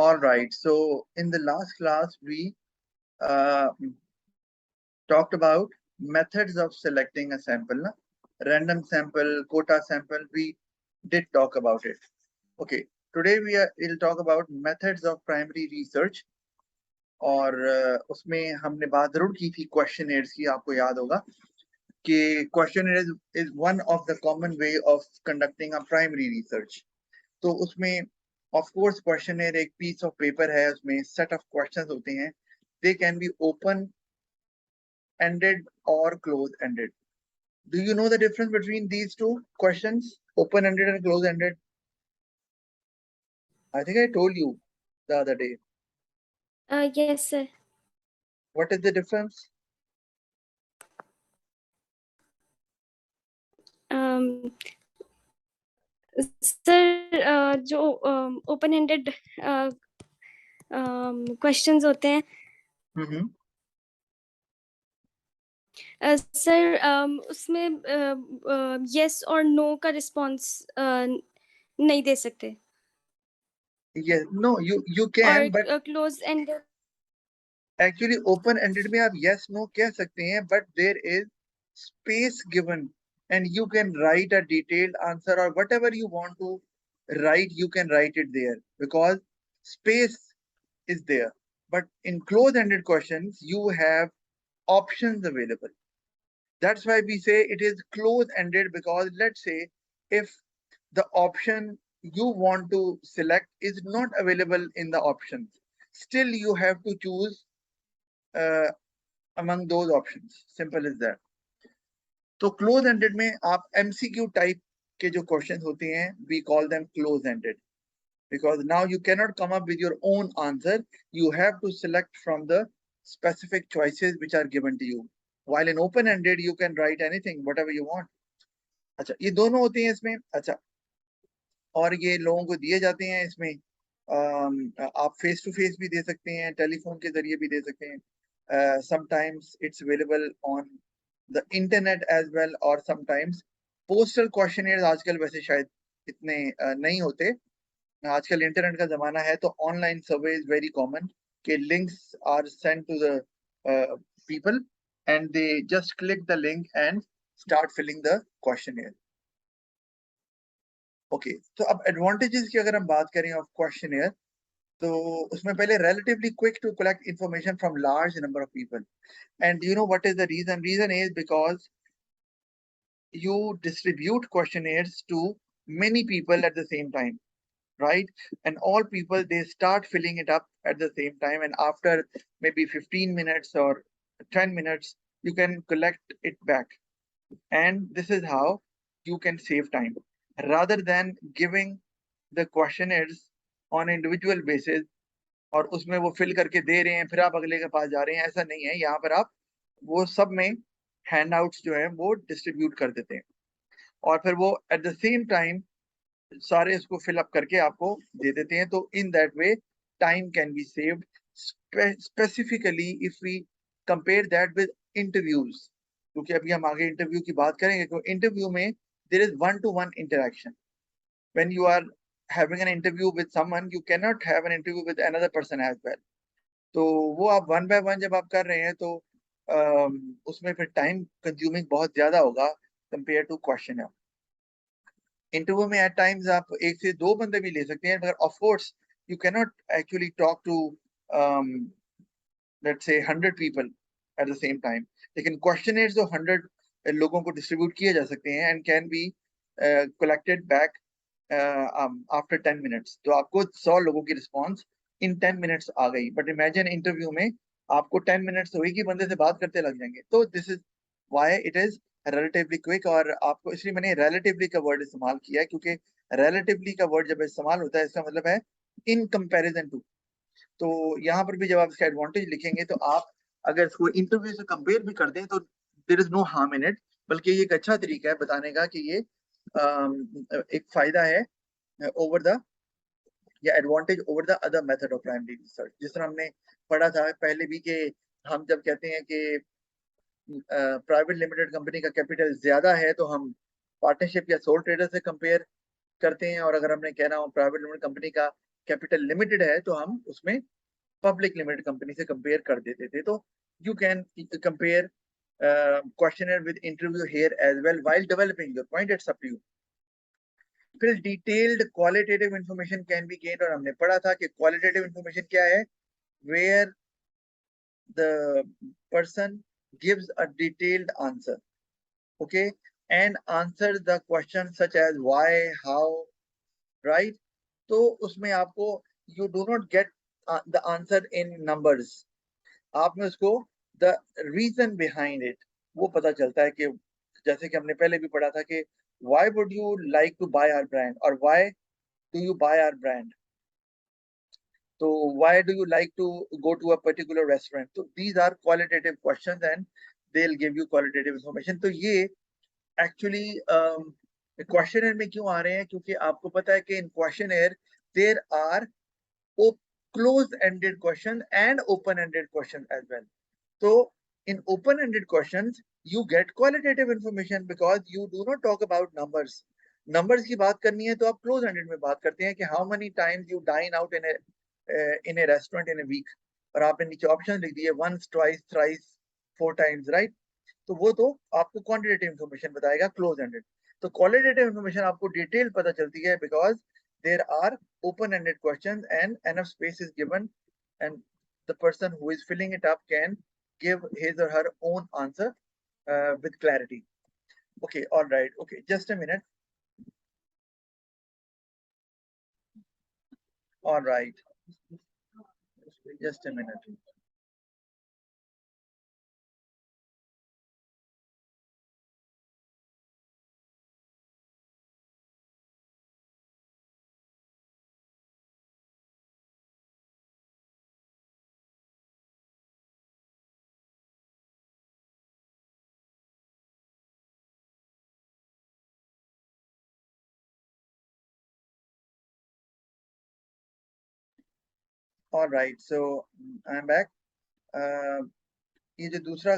All right. So in the last class, we uh, talked about methods of selecting a sample, na? Random sample, quota sample. We did talk about it. Okay. Today we'll talk about methods of primary research. और उसमें हमने बात जरूर की थी questioners की, आपको याद होगा कि questionnaire is one of the common way of conducting a primary research. तो उसमें ऑफ कोर्स क्वेश्चनर एक पीस ऑफ पेपर है, उसमें सेट ऑफ क्वेश्चंस होते हैं. They can be open ended or close ended. Do you know the difference between these two questions, open ended and close ended? I think I told you the other day. Yes, sir. What is the difference? Sir जो open ended questions होते हैं sir उसमें yes और no का response नहीं दे सकते. Yes, no, you can, but close ended actually open ended में आप yes no कह सकते हैं, but there is space given and you can write a detailed answer or whatever you want to write, you can write it there because space is there. But in close ended questions you have options available. That's why we say it is close ended, because let's say if the option you want to select is not available in the options, still you have to choose among those options. Simple as that. तो close ended में आप MCQ type के जो question होते हैं, we call them close ended, because now you cannot come up with your own answer. You have to select from the specific choices which are given to you. While in open ended you can write anything, whatever you want. अच्छा, ये दोनों होते हैं इसमें. अच्छा, और ये लोगों को दिए जाते हैं इसमें. आप फेस टू फेस भी दे सकते हैं, टेलीफोन के जरिए भी दे सकते हैं. Sometimes it's available on the internet as well, or sometimes postal questionnaires आजकल वैसे शायद इतने नहीं होते. आजकल इंटरनेट का जमाना है, तो online survey is very common कि links are send to the people and they just click the link and start filling the questionnaire. Okay, तो अब एडवांटेजेस की अगर हम बात करें ऑफ क्वेश्चनर, तो उसमें पहले relatively quick to collect information from large number of people. And you know what is the reason? Reason is because you distribute questionnaires to many people at the same time, right? And all people, they start filling it up at the same time, and after maybe 15 minutes or 10 minutes you can collect it back. And this is how you can save time rather than giving the questionnaires on individual basis और उसमें वो fill करके दे रहे हैं, फिर आप अगले के पास जा रहे हैं. ऐसा नहीं है. यहाँ पर आप वो सब में हैंडआउट्स जो है वो डिस्ट्रीब्यूट कर देते हैं और फिर वो एट द सेम टाइम सारे इसको फिल अप करके आपको दे देते हैं. तो in that way time can be saved. Specifically if we compare that with interviews, क्योंकि अभी हम आगे इंटरव्यू की बात करेंगे, तो इंटरव्यू में there is one to one interaction. When you are having an interview with someone, you cannot have an interview with another person as well. तो वो आप वन बाय वन जब आप कर रहे हैं तो उसमें फिर टाइम कंज्यूमिंग बहुत ज्यादा होगा कंपेयर टू क्वेश्चन. इंटरव्यू में एट टाइम्स आप एक से दो बंदे भी ले सकते हैं, मगर of course you can not actually talk to let's say 100 people at the same time. लेकिन क्वेश्चनर्स जो 100 लोगों को डिस्ट्रीब्यूट किए जा सकते हैं and can be collected back after 10 minutes. तो आपको 100 लोगों की रिस्पॉन्स इन 10 मिनट्स आ गई. बट इमेजिन इंटरव्यू में आपको 10 मिनट्स तो एक ही बंदे से बात करते लग जाएंगे. तो this is why it is relatively quick. और आपको इसलिए मैंने relatively का वर्ड इस्तेमाल किया है, क्योंकि relatively का वर्ड जब इस्तेमाल होता है इसका मतलब है in comparison to. तो यहाँ पर भी जब आप इसका एडवांटेज लिखेंगे तो आप अगर इसको इंटरव्यू से कंपेयर भी कर दें तो there is no harm in it, बल्कि ये एक अच्छा तरीका है बताने का कि ये एक फायदा है ओवर द या advantage over the other method of primary research. जिस तरह हमने पढ़ा था पहले भी कि हम जब कहते हैं कि प्राइवेट लिमिटेड कंपनी का कैपिटल ज्यादा है तो हम पार्टनरशिप या सोल ट्रेडर से कंपेयर करते हैं, और अगर हमने कहना हो प्राइवेट लिमिटेड कंपनी का कैपिटल लिमिटेड है तो हम उसमें पब्लिक लिमिटेड कंपनी से कंपेयर कर देते थे. तो you can compare questionnaire with interview here as well while developing your point. It's up to you. फिर detailed qualitative information can be gained, और हमने पढ़ा था कि qualitative information क्या है, where the person gives a detailed answer, okay, and answers the question such as why, how, right? तो उसमें आपको you do not get the answer in numbers. आप में उसको the reason behind it वो पता चलता है कि जैसे कि हमने पहले भी पढ़ा था कि why would you like to buy our brand, or why do you buy our brand? So why do you like to go to a particular restaurant? So these are qualitative questions and they'll give you qualitative information. तो ये actually questionnaire में क्यों आ रहे हैं, क्योंकि आपको पता है कि in questionnaire there are close-ended questions and open-ended questions as well. So in open-ended questions, you get qualitative information because you do not talk about numbers. Numbers की बात करनी है तो आप close-ended में बात करते हैं कि how many times you dine out in a restaurant in a week, और आपने नीचे option लिख दिए once, twice, thrice, 4 times, right? तो वो तो आपको quantitative information बताएगा close-ended. तो qualitative information आपको detail पता चलती है because there are open-ended questions and enough space is given, and the person who is filling it up can give his or her own answer with clarity. Okay, all right. Okay, just a minute. All right, just a minute. All right, so I'm back. ये जो दूसरा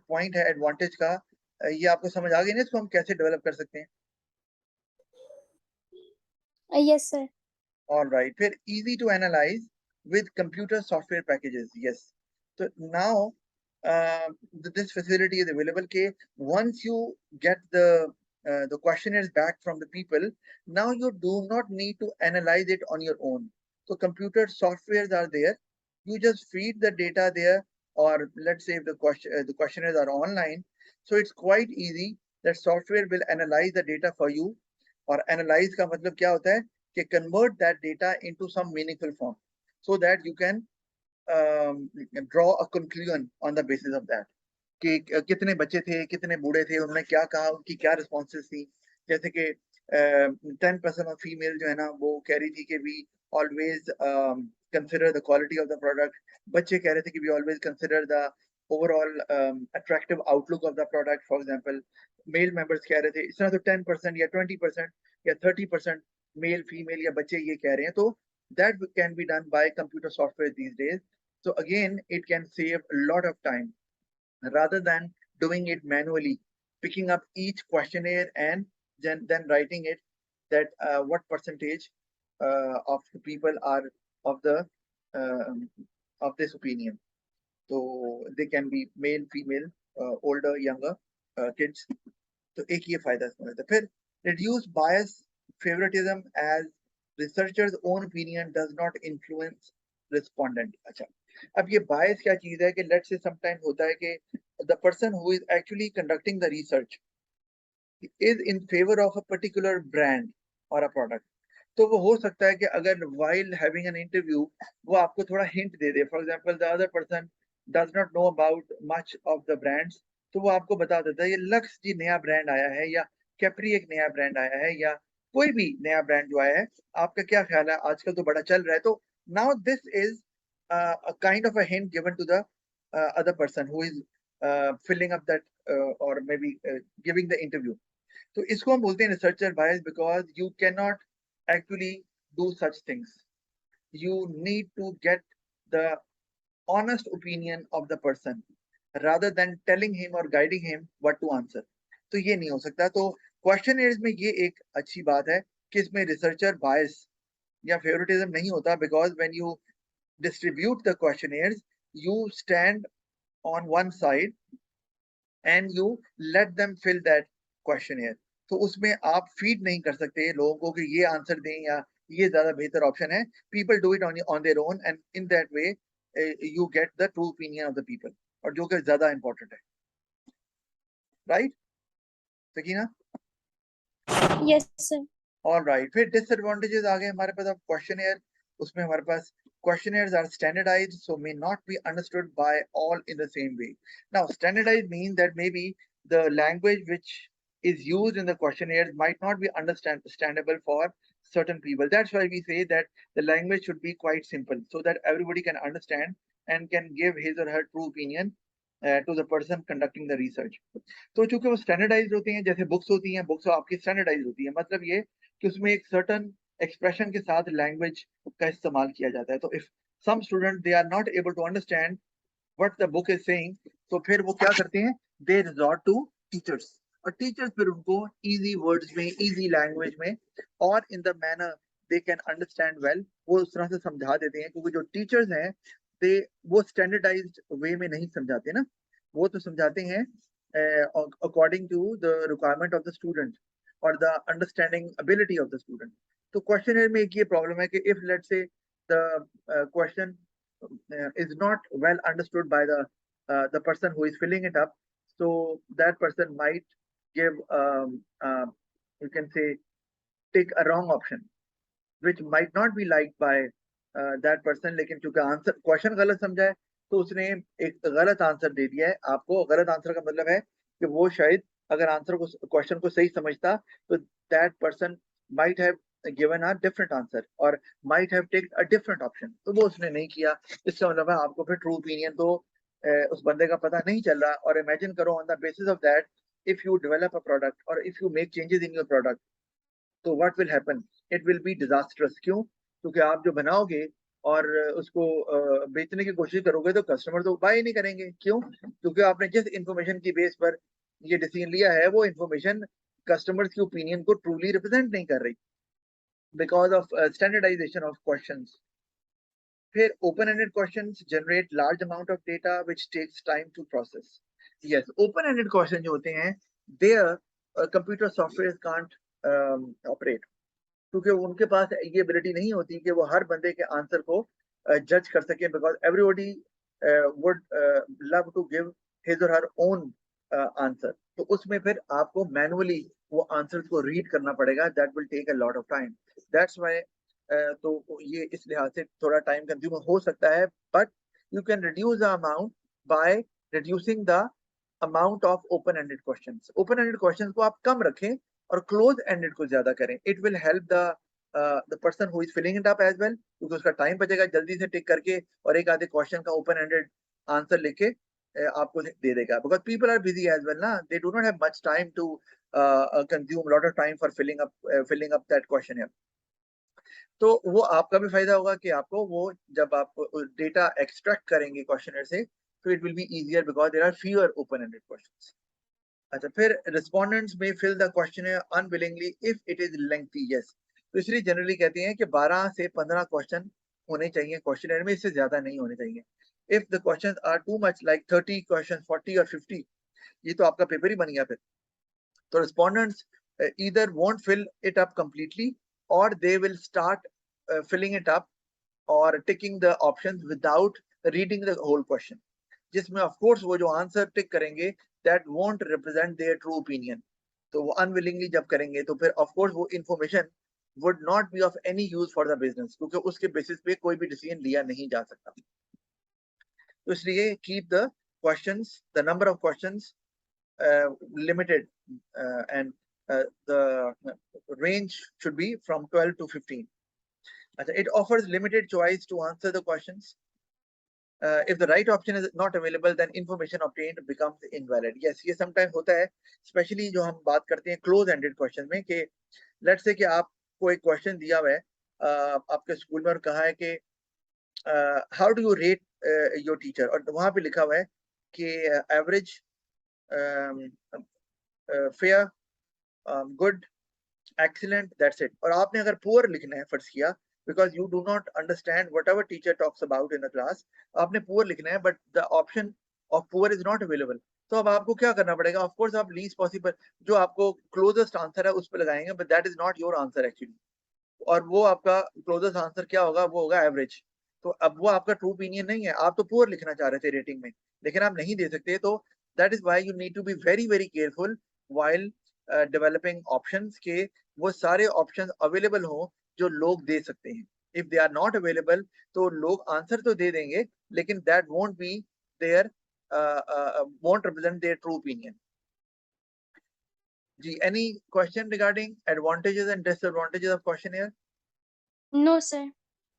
point है advantage का, ये आपको समझ आ गई ना, इसको हम कैसे डेवलप कर सकते हैं? Yes, sir. All right, फिर easy to analyze with computer software packages. Yes. So now this facility is available. Okay, once you get the questionnaires back from the people, now you do not need to analyze it on your own. So computer softwares are there. You just feed the data there, or let's say if the questionnaires are online, so it's quite easy that software will analyze the data for you. और analyze का मतलब क्या होता है कि convert that data into some meaningful form so that you can draw a conclusion on the basis of that. कि कितने बच्चे थे, कितने बूढ़े थे, उन्होंने क्या कहा, उनकी क्या रिस्पॉन्सेज थी. जैसे कि 10% ऑफ फीमेल जो है ना वो कह रही थी कि we always consider the quality of the product. बच्चे कह रहे थे कि we always consider the overall attractive outlook of the product. For example male members कह रहे थे इस तरह. तो 10% या 20% या 30% मेल फीमेल या बच्चे ये कह रहे हैं. तो that can be done by computer software these days. So again, it can save a lot of time rather than doing it manually, picking up each questionnaire and then writing it that what percentage of the people are of the of this opinion. So they can be male, female, older, younger, kids. तो एक ये फायदा इसमें रहता है. फिर reduce bias favoritism as researchers own opinion does not influence respondent. अच्छा, अब ये bias क्या चीज है कि let's say sometimes होता है कि the person who is actually conducting the research is in favor of a particular brand or a product. तो वो हो सकता है कि अगर while having an interview वो आपको थोड़ा hint they they. For example, the other person does not know about much of the brands, तो वो आपको बता देता है ये लक्स जी नया ब्रांड आया है, या कैप्री एक नया ब्रांड आया है, या कोई भी नया ब्रांड जो आया है, आपका क्या ख्याल है, आजकल तो बड़ा चल रहा है. तो now this is a kind of a hint given to the other person who is filling up that or maybe giving the interview. तो इसको हम बोलते हैं researcher bias because you can not actually do such things. You need to get the honest opinion of the person rather than telling him or guiding him what to answer. तो ये नहीं हो सकता. तो क्वेश्चन में ये एक अच्छी बात है कि इसमें रिसर्चर बायस या फेवरेटिज्म नहीं होता, because when you distribute the questionnaires, you stand on one side and you let them fill that questionnaire. तो उसमें आप फीड नहीं कर सकते लोगों को कि ये आंसर दें या ये ज्यादा बेहतर ऑप्शन है. People do it on their own, and in that way you get the true opinion of the people, और जो कि ज्यादा इंपॉर्टेंट है. Right Sakina? Yes, sir. All right, फिर डिसएडवांटेजेस आ गए हमारे पास. अब क्वेश्चनर, उसमें हमारे पास questionnaires are standardized, so may not be understood by all in the same way. Now standardized means that maybe the language which is used in the questionnaires might not be understandable for certain people. That's why we say that the language should be quite simple, so that everybody can understand and can give his or her true opinion to the person conducting the research. तो चूंकि वो standardise होती हैं, जैसे books होती हैं, books आपकी standardise होती है, मतलब ये कि उसमें एक सर्टन एक्सप्रेशन के साथ लैंग्वेज का इस्तेमाल किया जाता है. तो if some student they are not able to understand what the book is saying, तो फिर वो क्या करते हैं, दे रिजॉर्ट टू टीचर्स, और टीचर्स फिर उनको इजी वर्ड्स में, इजी लैंग्वेज में और in the manner they can understand well, वो उस तरह से समझा देते हैं. क्योंकि जो टीचर्स हैं दे वो स्टैंडर्डाइज्ड वे में नहीं समझाते ना, वो तो समझाते हैं according to the requirement of the student or the understanding ability of the student. तो क्वेश्चनर में एक ये प्रॉब्लम है कि if let's say the question is not well understood by the person who is filling it up, so that person might give you can say take a wrong option which might not be liked by that person. लेकिन चूंकि answer question गलत समझा है, तो उसने एक गलत answer दे दिया है आपको. गलत आंसर का मतलब है कि वो शायद अगर आंसर को, क्वेश्चन को सही समझता, तो that person might have given a different answer और might have taken a different option. तो वो उसने नहीं किया. इसका मतलब है आपको फिर ट्रू ओपिनियन तो उस बंदे का पता नहीं चल रहा. और इमेजिन करो on the basis of that, if you develop a product और if you make changes in your product, तो what will happen, it will be disastrous. क्यों? क्योंकि आप जो बनाओगे और उसको बेचने की कोशिश करोगे, तो कस्टमर तो बाय नहीं करेंगे. क्यों? क्योंकि आपने जिस इंफॉर्मेशन की बेस पर ये डिसीजन लिया है, वो इंफॉर्मेशन कस्टमर्स की ओपिनियन को ट्रूली रिप्रेजेंट नहीं कर रही, because of standardization of questions. फिर open ended questions generate large amount of data which takes time to process. Yes, open ended question जो होते हैं, there computer software can't operate, क्योंकि उनके पास ये एबिलिटी नहीं होती कि वो हर बंदे के आंसर को जज कर सके, because everybody would love to give his or her own answer. तो उसमें फिर आपको मैनुअली वो आंसर को रीड करना पड़ेगा. That will take a lot of time. That's why तो ये इस लिहाज से थोड़ा टाइम कंज्यूमर हो सकता है, but you can reduce the amount by reducing the amount of open ended questions. Open ended questions को आप कम रखें और क्लोज एंडेड को ज्यादा करें. It will help the person who is filling it up as well, क्योंकि उसका time बचेगा जल्दी से टिक करके और एक आधे क्वेश्चन का ओपन एंडेड आंसर लेके आपको दे देगा. Because people are busy as well ना, they do not have much time to consume lot of time for filling up that question. तो वो आपका भी फायदा होगा कि आपको वो जब आप डेटा एक्सट्रैक्ट करेंगे क्वेश्चनर से, तो it will be easier because there are fewer open ended questions. अच्छा, फिर रिस्पोंडेंट्स में fill the questionnaire unwillingly if it is lengthy. Yes, तो इसलिए जनरली कहते हैं कि 12 से 15 क्वेश्चन होने चाहिए क्वेश्चनर में, इससे ज्यादा नहीं होने चाहिए. If the questions are too much like 30 question, 40 और 50, ये तो आपका पेपर ही बन गया फिर. तो respondents either won't fill it up completely, or they will start filling it up or ticking the options without reading the whole question, जिसमें of course वो जो आंसर टिक करेंगे that won't represent their true opinion. तो वो unwillingly जब करेंगे, तो फिर of course वो information would not be of any use for the business, क्योंकि उसके बेसिस पे कोई भी डिसीजन लिया नहीं जा सकता. तो इसलिए keep the questions, the number of questions limited, and the range should be from 12 to 15. It offers limited choice to answer the questions. If the right option is not available, then information obtained becomes invalid. Yes, ये sometimes होता है, especially जो हम बात करते हैं close ended question में, कि let's say कि आपको एक question दिया हुआ है आपके स्कूल में और कहा है कि how do you rate your teacher, और वहां पे लिखा हुआ है कि average, fair, good, excellent, that's it. और आपने अगर पुअर लिखना है, फर्ज किया, because you do not understand whatever teacher talks about in the class. आपने poor लिखना है, but the option of poor is not available. तो अब आपको क्या करना पड़ेगा? Of course आप least possible जो आपको closest answer है उस पर लगाएंगे, but that is not your answer actually. और वो आपका क्लोजेस्ट आंसर क्या होगा? वो होगा एवरेज। तो अब वो आपका ट्रू ओपिनियन नहीं है। आप तो पुअर लिखना चाह रहे थे रेटिंग में, लेकिन आप नहीं दे सकते। तो that is why you need to be very very careful while developing options के वो सारे ऑप्शंस अवेलेबल हो जो लोग दे सकते हैं। If they are not available तो लोग आंसर तो दे देंगे, लेकिन that won't be there won't represent their true opinion. जी, any question regarding advantages and disadvantages of questionnaire? No, sir.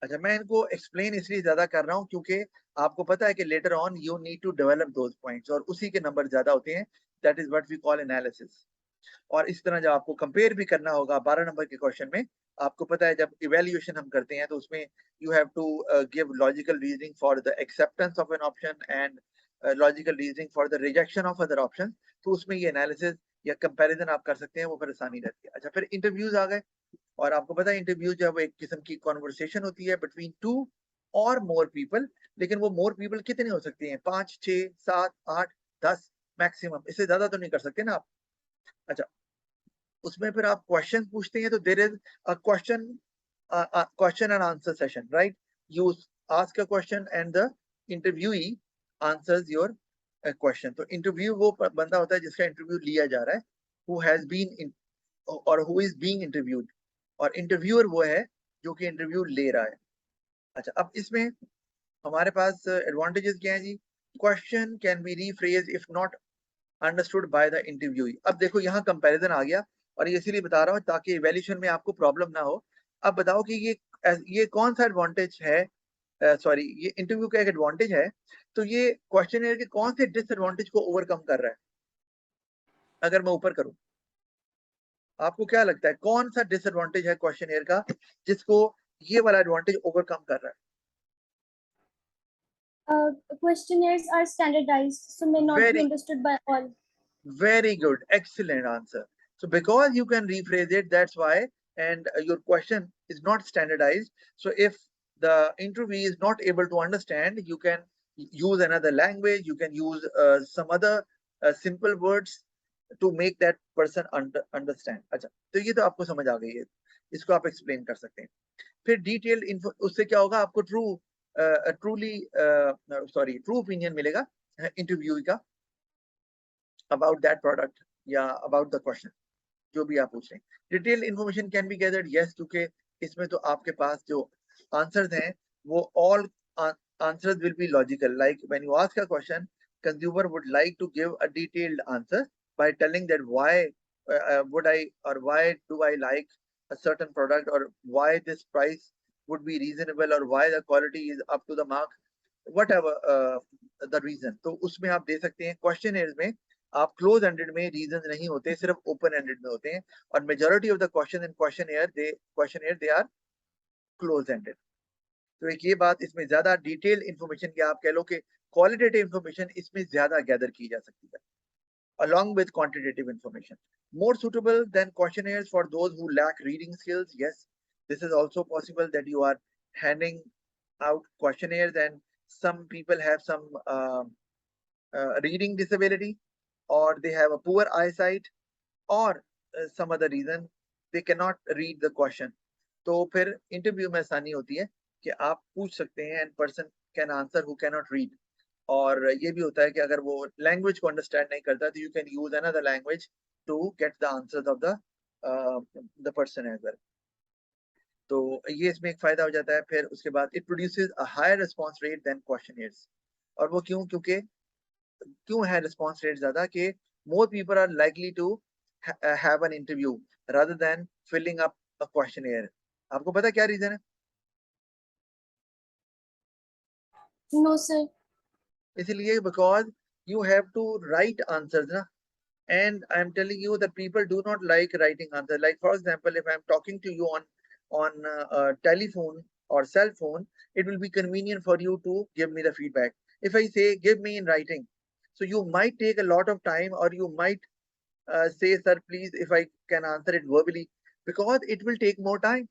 अच्छा, मैं इनको एक्सप्लेन इसलिए ज्यादा कर रहा हूँ क्योंकि आपको पता है कि later on you need to develop those points और उसी के नंबर ज्यादा होते हैं। That is what we call analysis. और इस तरह जब आपको कंपेयर भी करना होगा 12 नंबर के क्वेश्चन में, आपको पता है जब इवेल्युएशन हम करते हैं तो उसमें you have to give logical reasoning for the acceptance of an option and logical reasoning for the rejection of other option. तो उसमें ये एनालिसिस या कंपैरिजन आप कर सकते हैं, वो फिर आसानी रहती है। अच्छा, फिर इंटरव्यूज आ गए। और आपको पता है इंटरव्यू जब एक किस्म की कॉन्वर्सेशन होती है बिटवीन टू और मोर पीपल, लेकिन वो मोर पीपल कितने हो सकते हैं? 5, 6, 7, 8, 10 मैक्सिमम, इससे ज्यादा तो नहीं कर सकते ना आप। अच्छा, उसमें फिर आप क्वेश्चन पूछते हैं तो there is a question and answer session, right? You ask a question and the interviewee answers your question. तो इंटरव्यू वो बंदा होता है जिसका इंटरव्यू लिया जा रहा है, हु हैज बीन और हु इज बीइंग इंटरव्यूड, और इंटरव्यूअर वो है जो कि इंटरव्यू ले रहा है। अच्छा, अब इसमें हमारे पास एडवांटेजेस क्या है जी? Question can be rephrase if not understood by the interviewee. अब देखो यहाँ कंपैरिजन आ गया, और ये इसीलिए बता रहा हूँ ताकि इवैल्यूएशन में आपको प्रॉब्लम ना हो। अब बताओ कि ये कौन सा एडवांटेज है? सॉरी, ये इंटरव्यू का एक एडवांटेज है, तो ये क्वेश्चन के कौन से डिसएडवांटेज को ओवरकम कर रहा है? अगर मैं ऊपर करूं, आपको क्या लगता है कौन सा डिसएडवांटेज है क्वेश्चन का जिसको ये वाला एडवांटेज ओवरकम कर रहा Questionnaires are standardized, so may है? not be very understood by all. Very good, excellent answer. So because you can rephrase it, that's why, and your question is not standardized. So if the interviewee is not able to understand, you can use another language, you can use some other simple words to make that person understand. अच्छा, तो ये तो आपको समझ आ गई है, इसको आप explain कर सकते हैं। फिर डिटेल्ड इन्फो, उससे क्या होगा? आपको ट्रू ओपिनियन मिलेगा इंटरव्यू का about that product या about the question, जो भी आप पूछ रहे हैं। Detail information can be gathered, yes, क्योंकि इसमें तो आपके पास जो आंसर्स हैं वो all answers will be logical. Like when you ask a question, consumer would like to give a detailed answer by telling that why would I or why do I like a certain product, or why this price would be reasonable, or why the quality is up to the mark, whatever the reason। तो उसमें आप दे सकते हैं। Question में आप close ended में reason नहीं होते, सिर्फ ओपन एंडेड में होते हैं, और majority of the question in question they are close ended. तो एक ये बात, इसमें ज्यादा डिटेल इंफॉर्मेशन की आप कह लो कि क्वालिटेटिव इंफॉर्मेशन इसमें ज्यादा गैदर की जा सकती है along with quantitative information, more suitable than questionnaires for those who lack reading skills. Yes, this is also possible that you are handing out questionnaires and some people have some reading disability, or they have a poor eyesight, or some other reason they cannot read the question। तो फिर interview में आसानी होती है कि आप पूछ सकते हैं and person can answer who can not read. और ये भी होता है कि अगर वो लैंग्वेज को अंडरस्टैंड नहीं करता तो you can use another language to get the answers of the person as well. तो ये इसमें एक फायदा हो जाता है। फिर उसके बाद it produces a higher response rate than questionnaires. और वो क्यों है रिस्पांस रेट ज्यादा? कि more people are likely to have an interview rather than filling up a questionnaire. आपको पता है क्या रीजन है? No, sir. इसलिए because you have to write answers ना, and I'm telling you that people do not like writing answer. Like for example, if I'm talking to you on telephone or cell phone, it will be convenient for you to give me the feedback. If I say give me in writing, so you might take a lot of time, or you might say sir please if I can answer it verbally, because it will take more time.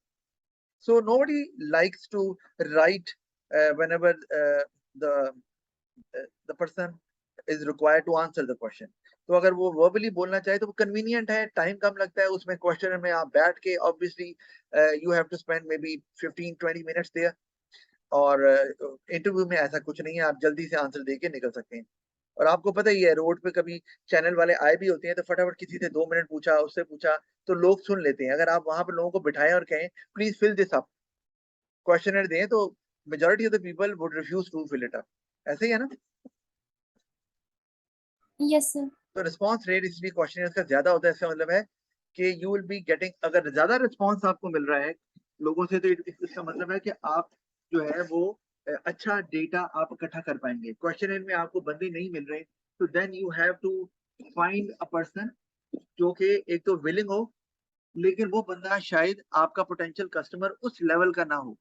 So nobody likes to write whenever the person is required to answer the question. तो अगर वो verbally बोलना चाहे तो वो convenient है, time कम लगता है उसमें, question में आप बैठ के obviously you have to spend maybe 15-20 minutes there, और इंटरव्यू में ऐसा कुछ नहीं है, आप जल्दी से आंसर दे के निकल सकते हैं। और आपको पता ही है, रोड पे कभी चैनल वाले आए भी होते हैं तो फटाफट किसी से 2 मिनट पूछा, उससे पूछा, तो लोग सुन लेते हैं। अगर आप वहां पर लोगों को बिठाएं और कहें please fill this up, questionnaire दें, तो majority of the people would refuse to fill it up. ऐसे ही है ना? Yes sir. तो रिस्पांस रेट इसलिए क्वेश्चनर का ज्यादा होता है, इसका मतलब है कि यू विल बी गेटिंग, अगर ज्यादा रिस्पांस आपको मिल रहा है लोगों से, तो इसका मतलब है कि आप जो है वो अच्छा डेटा आप इकट्ठा कर पाएंगे। क्वेश्चनर में आपको बंदे नहीं मिल रहे, तो then you have to find a person जो कि एक तो विलिंग हो, लेकिन वो बंदा शायद आपका पोटेंशियल कस्टमर उस लेवल का ना हो।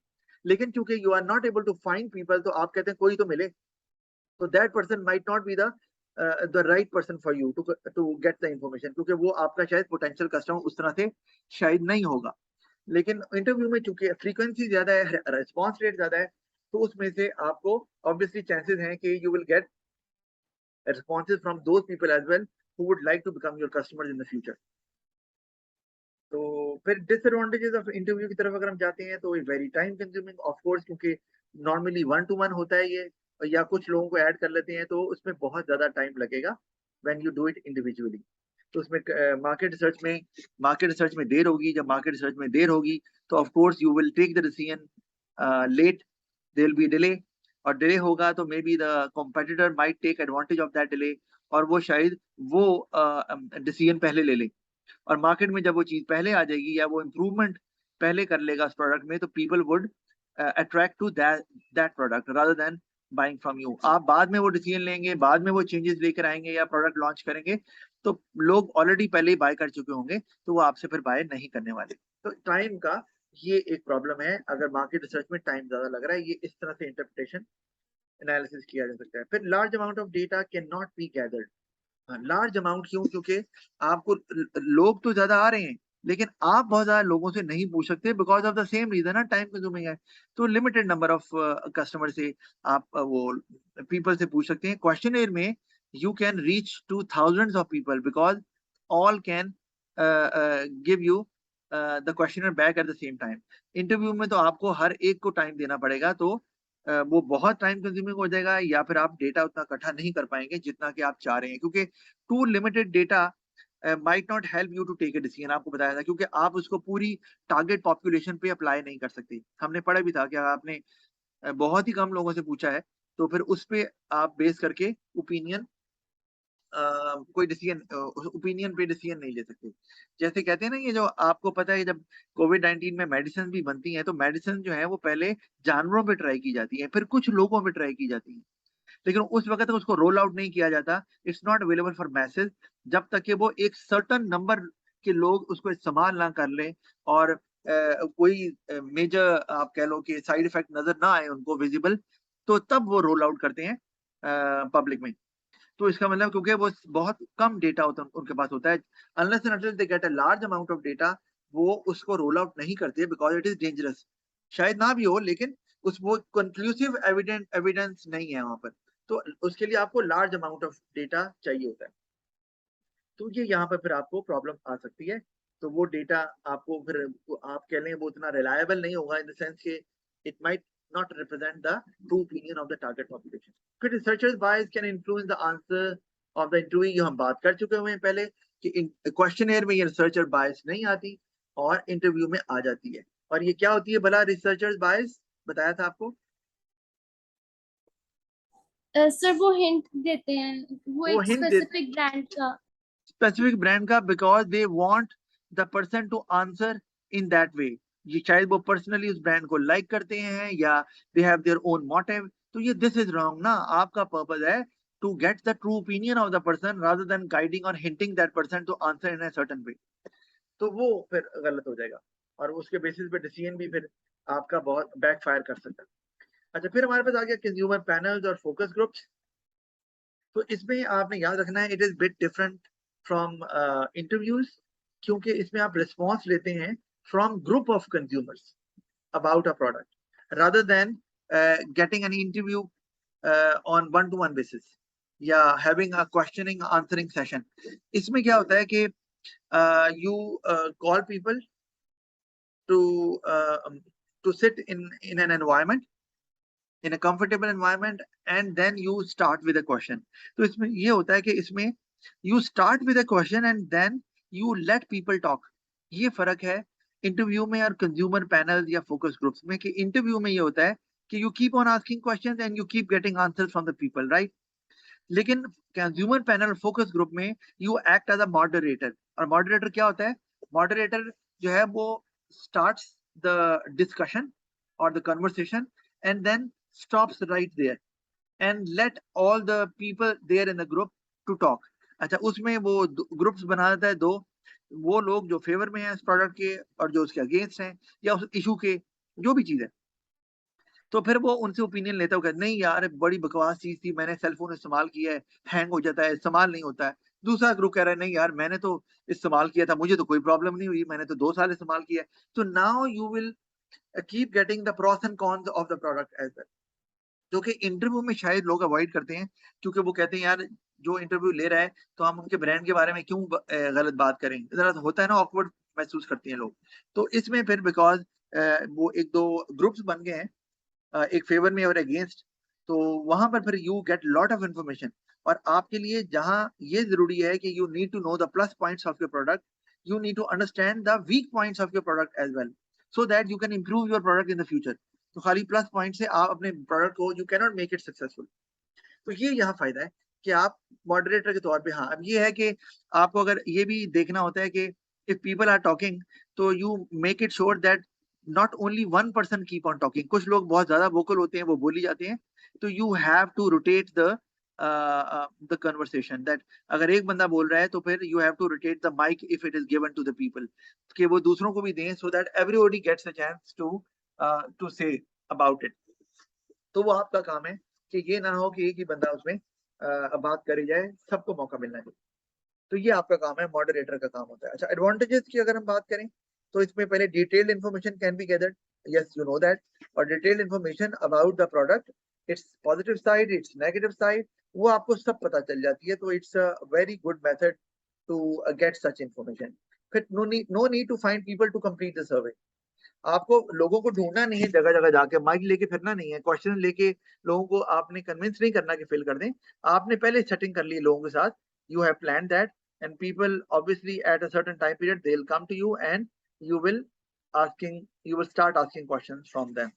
लेकिन क्योंकि you are not able to find people, तो आप कहते हैं कोई तो मिले, तो that person might not be the right person for you to get the information, क्योंकि वो आपका शायद पोटेंशियल कस्टमर उस तरह से शायद नहीं होगा। लेकिन इंटरव्यू में चूंकि फ्रीक्वेंसी ज्यादा है, रिस्पॉन्स रेट ज्यादा है, तो उसमें से आपको ऑब्वियसली चांसेस हैं कि you will get responses from those people as well who would like to become your customers in the future. तो फिर डिसएडवांटेजेस ऑफ इंटरव्यू की तरफ अगर हम जाते हैं, तो very time consuming of course, क्योंकि नॉर्मली 1-to-1 होता है ये, या कुछ लोगों को ऐड कर लेते हैं, तो उसमें बहुत ज्यादा टाइम लगेगा when you do it individually. तो उसमें मार्केट रिसर्च में देर होगी। जब मार्केट रिसर्च में देर होगी तो of course you will take the decision late, there will be delay, और डिले होगा तो maybe the competitor might take advantage of that delay, और वो शायद वो डिसीजन पहले ले ले। और मार्केट में जब वो चीज पहले आ जाएगी या वो इम्प्रूवमेंट पहले कर लेगा उस प्रोडक्ट में, तो people would attract to that product rather than buying from you. आप बाद में वो डिसीजन लेंगे, बाद में वो चेंजेस लेकर आएंगे या प्रोडक्ट लॉन्च करेंगे, तो लोग ऑलरेडी पहले ही बाय कर चुके होंगे, तो वो आपसे फिर बाय नहीं करने वाले। तो टाइम का ये एक प्रॉब्लम है, अगर मार्केट रिसर्च में टाइम ज्यादा लग रहा है, ये इस तरह से इंटरप्रिटेशन एनालिसिस किया जा सकता है। फिर large amount of data can not be gathered. Large amount क्यों? क्योंकि आपको लोग तो ज्यादा आ रहे हैं, लेकिन आप बहुत ज्यादा लोगों से नहीं पूछ सकते, because of the same reason ना, टाइम कंज्यूमिंग है। तो लिमिटेड नंबर ऑफ कस्टमर से आप वो पीपल से पूछ सकते हैं। क्वेश्चनर में you can reach to thousands of people, because all can give you the questionnaire back at the same time. Interview में तो आपको हर एक को टाइम देना पड़ेगा, तो वो बहुत टाइम कंज्यूमिंग हो जाएगा, या फिर आप डेटा उतना इकट्ठा नहीं कर पाएंगे जितना कि आप चाह रहे हैं, क्योंकि too limited data might not help you to take a decision. आपको बताया था, क्योंकि आप उसको पूरी टारगेट पॉपुलेशन पे अप्लाई नहीं कर सकते। हमने पढ़ा भी था कि आपने बहुत ही कम लोगों से पूछा है, तो फिर उस पे आप बेस करके ओपिनियन कोई डिसीजन ओपिनियन पे डिसीजन नहीं ले सकते। जैसे कहते हैं ना, ये जो आपको पता है, जब कोविड-19 में मेडिसिन भी बनती हैं, तो मेडिसिन जो है वो पहले जानवरों पे ट्राई की जाती है, फिर कुछ लोगों पे ट्राई की जाती है, लेकिन उस वक्त तक उसको रोल आउट नहीं किया जाता। It's not available for message, जब तक कि वो एक सर्टन नंबर के लोग उसको इस्तेमाल ना कर लें, और कोई मेजर आप कह लो कि साइड इफेक्ट नजर ना आए उनको विजिबल, तो तब वो रोल आउट करते हैं पब्लिक में। तो इसका मतलब, क्योंकि वो बहुत कम डेटा होता है उनके पास होता है, unless and until they get a large amount of data, वो उसको रोल आउट नहीं करते, बिकॉज इट इज डेंजरस। शायद ना भी हो, लेकिन उस वो कंक्लूसिव एविडेंस नहीं है वहां पर, तो उसके लिए आपको लार्ज अमाउंट ऑफ डेटा चाहिए होता है। तो ये यहाँ पर फिर आपको प्रॉब्लम आ सकती है। तो वो डेटा आपको फिर आप कह लें वो उतना रिलायबल नहीं होगा, इन द सेंस के it might not represent the true opinion of the target population. फिर researchers bias can influence the answer of the interview, ये हम बात कर चुके हुए हैं पहले कि क्वेश्चनर में ये रिसर्चर बायस नहीं आती और इंटरव्यू में आ जाती है। और ये क्या होती है भला रिसर्चर्स बायस? बताया था आपको। सर वो हिंट देते हैं, वो वो एक हिंट दे स्पेसिफिक ब्रांड का। स्पेसिफिक ब्रांड का, because they want the person to answer in that way. ये शायद वो पर्सनली उस ब्रांड को लाइक करते हैं, या they have their own motive. तो ये दिस इज रॉन्ग ना। आपका पर्पस है to get the true opinion of the person rather than guiding or hinting that person to answer in a certain way. तो वो फिर गलत हो जाएगा, और उसके बेसिस पे डिसीजन भी फिर आपका बहुत बैकफायर कर सकता है। अच्छा, फिर हमारे पास आ गया कंज्यूमर पैनल्स और फोकस ग्रुप्स। तो इसमें आपने याद रखना है, it is bit different from interviews, क्योंकि इसमें आप रिस्पॉन्स लेते हैं from group of consumers. about a product rather than getting an interview on one-to-one basis या having a questioning answering session. इसमें क्या होता है कि you call people to sit in an environment, in a comfortable environment, and then you start with a question. तो इसमें ये होता है कि इसमें you start with a question and then you let people talk. ये फर्क है इंटरव्यू में और कंज्यूमर पैनल या फोकस ग्रुप्स में कि इंटरव्यू में ये होता है कि you keep on asking questions and you keep getting answers from the people, right? लेकिन कंज्यूमर पैनल फोकस ग्रुप में you act as a moderator, और मॉडरेटर क्या होता है? मॉडरेटर जो है वो स्टार्ट्स द डिस्कशन और the conversation and then stops right there and let all the people there in the group to talk. अच्छा, उसमें वो ग्रुप्स बना देता है दो, वो लोग जो फेवर में है इस प्रोडक्ट के और जो उसके अगेंस्ट हैं या उस इशू के, जो भी चीज है, तो फिर वो उनसे ओपिनियन लेता है, कहता नहीं यार बड़ी बकवास चीज थी, मैंने सेल फोन इस्तेमाल किया है, हैंग हो जाता है, इस्तेमाल नहीं होता है. दूसरा ग्रुप कह रहा है नहीं यार मैंने तो इस्तेमाल किया था, मुझे तो कोई प्रॉब्लम नहीं हुई, मैंने तो 2 साल इस्तेमाल किया है. तो now you will keep getting the pros and cons of the product as well, जो कि इंटरव्यू में शायद लोग अवॉइड करते हैं, क्योंकि वो कहते हैं यार जो इंटरव्यू ले रहा है तो हम उनके ब्रांड के बारे में क्यों गलत बात करें. जरा होता है ना, ऑकवर्ड महसूस करते हैं लोग. तो इसमें फिर बिकॉज वो एक दो ग्रुप्स बन गए हैं, एक फेवर में और अगेंस्ट, तो वहां पर फिर you get lot of information. और आपके लिए जहां ये जरूरी है कि you need to know the plus points of your product, you need to understand the weak points of your product as well, so that you can improve your product in the future. तो खाली plus point से आप अपने product को you can not make it successful. तो ये यहाँ फायदा है कि आप मॉडरेटर के तौर पे, हाँ अब ये है कि आपको अगर ये भी देखना होता है कि इफ पीपल आर टॉकिंग, तो you make it sure that not only one person keep on talking. कुछ लोग बहुत ज्यादा वोकल होते हैं, वो बोली जाते हैं, तो you have to rotate the conversation, that अगर एक बंदा बोल रहा है तो फिर you have to rotate the mic if it is given to the people, कि वो दूसरों को भी दें, so that everybody gets a chance to say about it. तो वो आपका काम है कि ये ना हो कि एक ही बंदा उसमें बात करी जाए, सबको मौका मिलना चाहिए. तो ये आपका काम है, मॉडरेटर का काम होता है. अच्छा, एडवांटेजेस की अगर हम बात करें तो इसमें पहले detailed information can be gathered, yes you know that, और detailed information about the product, it's positive side, it's negative side, वो आपको सब पता चल जाती है. तो it's a very good method to get such information. फिर no need to find people to complete the survey. आपको लोगों को ढूंढना नहीं है, जगह जगह जाके माइक लेके फिरना नहीं है, क्वेश्चन लेके लोगों को आपने कन्विंस नहीं करना कि फिल कर दें. आपने पहले सेटिंग कर ली लोगों के साथ, you have plan that, and people obviously at a certain time period they will come to you and you will you will start asking questions from them.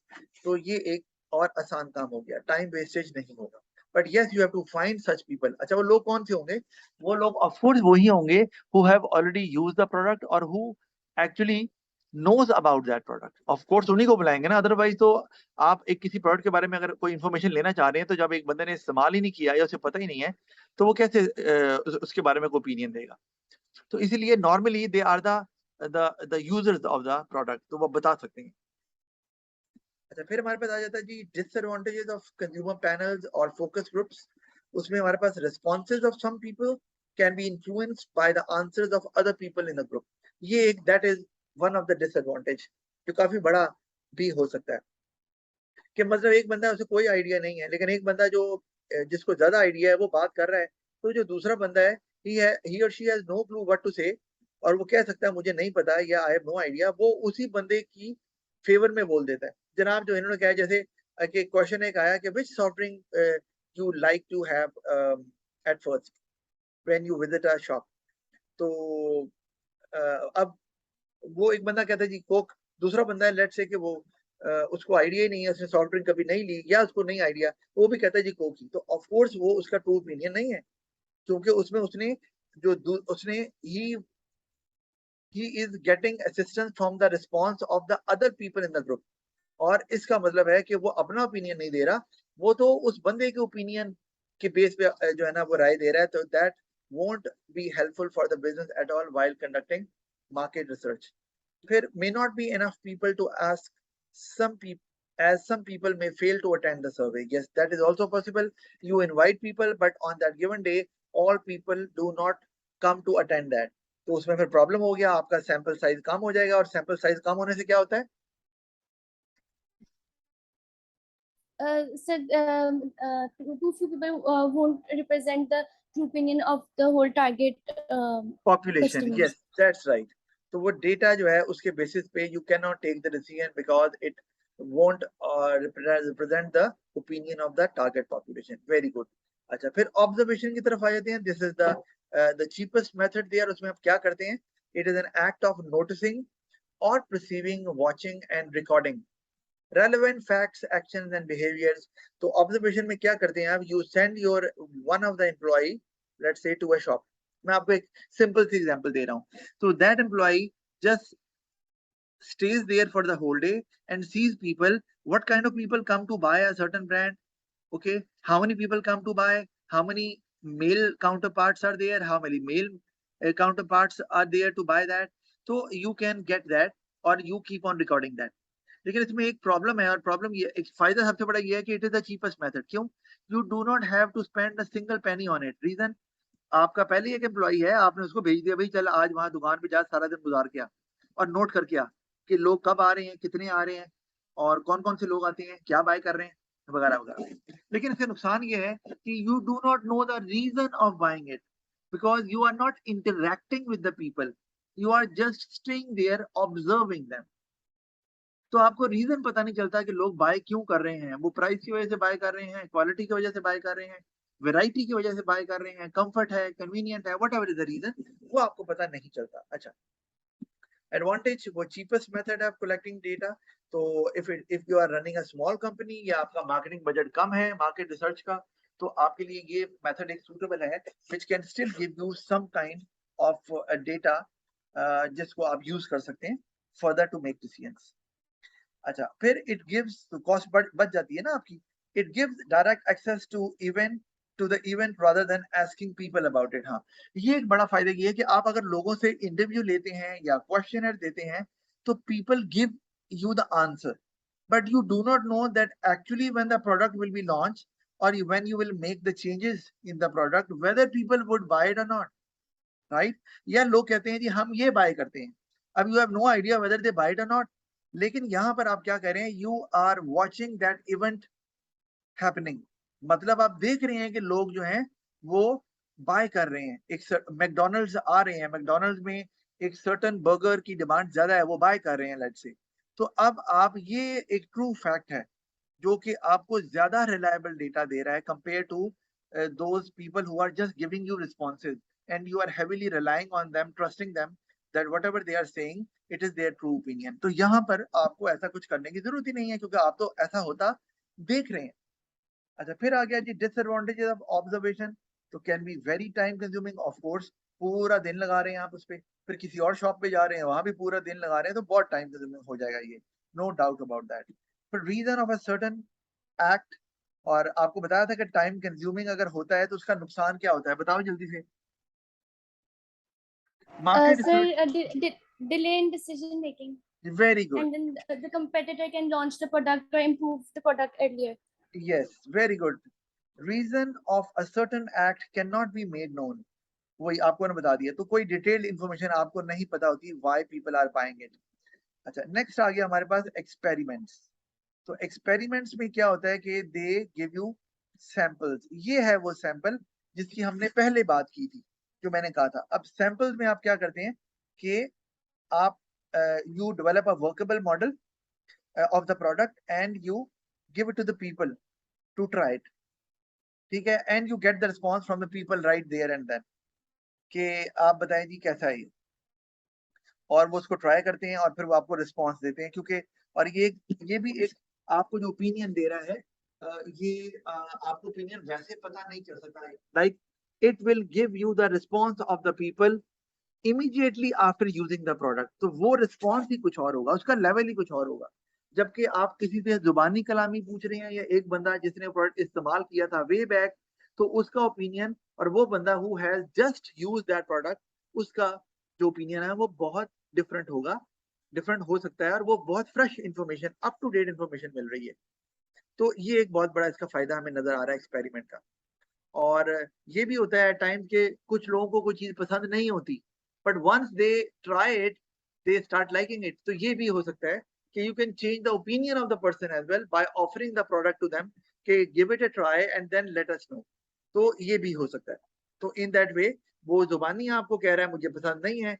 तो ये एक और आसान काम हो गया, टाइम वेस्टेज नहीं होगा. But yes you have to find such people. अच्छा, वो लोग कौन से होंगे? वो लोग ऑफ कोर्स वही होंगे who have already used the product और who actually knows about that product. Of course उन्हीं को बुलाएंगे ना, अदरवाइज तो आप एक किसी प्रोडक्ट के बारे में अगर कोई इन्फॉर्मेशन लेना चाह रहे हैं, तो जब एक बंदे ने इस्तेमाल ही नहीं किया या उसे पता ही नहीं है, तो वो कैसे उसके बारे में कोई ओपिनियन देगा. तो इसीलिए normally they are the users of the product, तो वो बता सकते हैं. अच्छा, फिर हमारे पास आ जाता है जी डिसएडवांटेजेस ऑफ कंज्यूमर पैनल्स और फोकस ग्रुप्स. उसमें हमारे पास responses of some people can be influenced by the answers of other people in the group. ये एक that is one of the disadvantage, जो काफी बड़ा भी हो सकता है. कि मतलब एक बंदा, उसे कोई आइडिया नहीं है, लेकिन एक बंदा जो जिसको ज्यादा आइडिया है वो बात कर रहा है, तो जो दूसरा बंदा है ही और she has no clue what to say, और वो कह सकता है मुझे नहीं पता या आई हैव नो आइडिया, वो उसी बंदे की फेवर में बोल देता है. जनाब जो इन्होंने कहा, जैसे कि क्वेश्चन एक आया कि which soft drink you like to have at first when you visit a shop. तो अब वो एक बंदा कहता है जी कोक, दूसरा बंदा है लेट्स से कि वो उसको आइडिया ही नहीं है, उसने सॉफ्ट ड्रिंक कभी नहीं ली या उसको नहीं आइडिया, वो भी कहता है जी कोक ही. तो ऑफ कोर्स वो उसका ट्रू ओपिनियन नहीं है, क्योंकि उसमें उसने जो उसने he is getting assistance from the response of the other people in the group. और इसका मतलब है कि वो अपना ओपिनियन नहीं दे रहा, वो तो उस बंदे के ओपिनियन के बेस पे जो है ना वो राय दे रहा है. तो that won't be helpful for the business at all while conducting market research. There may not be enough people to ask some people, as some people may fail to attend the survey. Yes, that is also possible. You invite people, but on that given day, all people do not come to attend that. तो उसमें फिर problem हो गया, आपका sample size कम हो जाएगा, और sample size कम होने से क्या होता है? said too few people won't represent the true opinion of the whole target Population, customers. yes, that's right. तो वो डेटा जो है उसके बेसिस पे you cannot take the decision because it won't represent the opinion of the target population. Very good. अच्छा, फिर observation की तरफ आ जाते हैं. This is the cheapest method there. उसमें आप क्या करते हैं? It is an act of noticing or perceiving, watching and recording relevant facts, actions and behaviors. तो ऑब्जर्वेशन में क्या करते हैं आप? You send your one of the employee, let's say, to a shop. मैं आपको एक सिंपल सी एग्जांपल दे रहा हूँ. So that employee just stays there for the whole day and sees people, what kind of people come to buy a certain brand. Okay, how many people come to buy, how many male counterparts are there, how many male counterparts are there to buy that. So you can get that or you keep on recording that. लेकिन इसमें एक problem है, और problem ये, एक फायदा सबसे बड़ा ये है कि it is the cheapest method. क्यों? You do not have to spend a single penny on it. Reason, आपका पहले एक एम्प्लॉई है, आपने उसको भेज दिया, भाई चल आज वहां दुकान पे जा, सारा दिन गुजार के आ और नोट करके आ कि लोग कब आ रहे हैं, कितने आ रहे हैं और कौन कौन से लोग आते हैं, क्या बाय कर रहे हैं, वगैरह वगैरह. लेकिन इसका नुकसान ये है कि you do not know the reason of buying it because you are not interacting with the people, you are just staying there observing them. तो आपको रीजन पता नहीं चलता कि लोग बाय क्यों कर रहे हैं. वो प्राइस की वजह से बाय कर रहे हैं, क्वालिटी की वजह से बाय कर रहे हैं, वैरायटी की वजह से बाय कर रहे हैं, कंफर्ट है, कन्वीनियंट है, whatever is the reason, वो आपको पता नहीं चलता. अच्छा, एडवांटेज, वो cheapest method of collecting data. तो if you are running a small company या आपका मार्केटिंग बजट कम है मार्केट रिसर्च का, तो आपके लिए ये मेथड एक सूटेबल है which can still give you some kind of data जिसको आप यूज कर सकते हैं फर्दर टू मेक डिसीजंस. अच्छा, फिर इट गिव्स, तो कॉस्ट बच जाती है ना आपकी. It gives direct access to the event rather than asking people about it. हाँ, ये एक बड़ा फायदा ये है कि आप अगर लोगों से इंटरव्यू लेते हैं या क्वेश्चनर देते हैं तो people give you the answer, but you do not know that actually when the product will be launched or when you will make the changes in the product whether people would buy it or not, right? या लोग कहते हैं जी हम ये bye करते हैं, अब you have no idea whether they buy it or not. लेकिन यहां पर आप क्या कह रहे हैं? You are watching that event happening. मतलब आप देख रहे हैं कि लोग जो हैं वो बाय कर रहे हैं. एक मैकडोनल्ड्स आ रहे हैं, मैकडोनल्ड्स में एक सर्टन बर्गर की डिमांड ज्यादा है, वो बाय कर रहे हैं लेट्स से. तो अब आप, ये एक ट्रू फैक्ट है जो कि आपको ज्यादा रिलायबल डेटा दे रहा है compare to those people who are just giving you responses and you are heavily relying on them, trusting them that whatever they are saying it is their true opinion. तो यहाँ पर आपको ऐसा कुछ करने की जरूरत ही नहीं है क्योंकि आप तो ऐसा होता देख रहे हैं. अच्छा, फिर आ गया जी डिसएडवांटेजेस ऑफ ऑब्जर्वेशन. तो can be very time consuming. Of course पूरा दिन लगा रहे हैं आप उस पे, फिर किसी और शॉप पे जा रहे हैं वहां भी पूरा दिन लगा रहे हैं, तो बहुत टाइम कंज्यूमिंग हो जाएगा ये, नो डाउट अबाउट दैट. फिर reason of a certain act, और आपको बताया था कि टाइम कंज्यूमिंग अगर होता है तो उसका नुकसान क्या होता है, बताओ जल्दी से. Market Sir, research. delay in decision making, very good. and then the competitor can launch the product or improve the product earlier. Yes, very good. Reason of a certain act cannot be made known. वही आपको ने बता दिया. तो कोई detailed information आपको नहीं पता होती why people are buying it. अच्छा, नेक्स्ट आ गया हमारे पास एक्सपेरिमेंट्स. तो एक्सपेरिमेंट्स में क्या होता है कि दे गिव यू सैंपल्स. ये है वो सैंपल जिसकी हमने पहले बात की थी, जो मैंने कहा था. अब सैंपल्स में आप क्या करते हैं कि आप you develop a workable model of the product and you give it to the people to try it. ठीक है, and you get the response from the people right there and then कि आप बताएं जी कैसा है ये, और वो उसको ट्राई करते हैं और फिर वो आपको रिस्पॉन्स देते हैं. क्योंकि और ये भी एक आपको जो ओपिनियन दे रहा है, ये आपको ओपिनियन वैसे पता नहीं चल सकता है. Like it will give you the response of the people immediately after using the product. तो वो रिस्पॉन्स ही कुछ और होगा, उसका लेवल ही कुछ और होगा. जबकि आप किसी से जुबानी कलामी पूछ रहे हैं या एक बंदा जिसने प्रोडक्ट इस्तेमाल किया था वे बैक, तो उसका ओपिनियन, और वो बंदा who has just use that product, उसका जो ओपिनियन है वो बहुत डिफरेंट होगा, डिफरेंट हो सकता है, और वो बहुत fresh information, up to date information मिल रही है. तो ये एक बहुत बड़ा इसका फायदा हमें नजर आ रहा है एक्सपेरिमेंट का. और ये भी होता है टाइम के कुछ लोगों को कोई चीज पसंद नहीं होती, but once they try it they start liking it. तो ये भी हो सकता है कि you can change the opinion of the person as well by offering the product to them कि give it a try and then let us know. तो ये भी हो सकता है. तो in that way वो ज़ुबानी आपको कह रहा है मुझे पसंद नहीं है,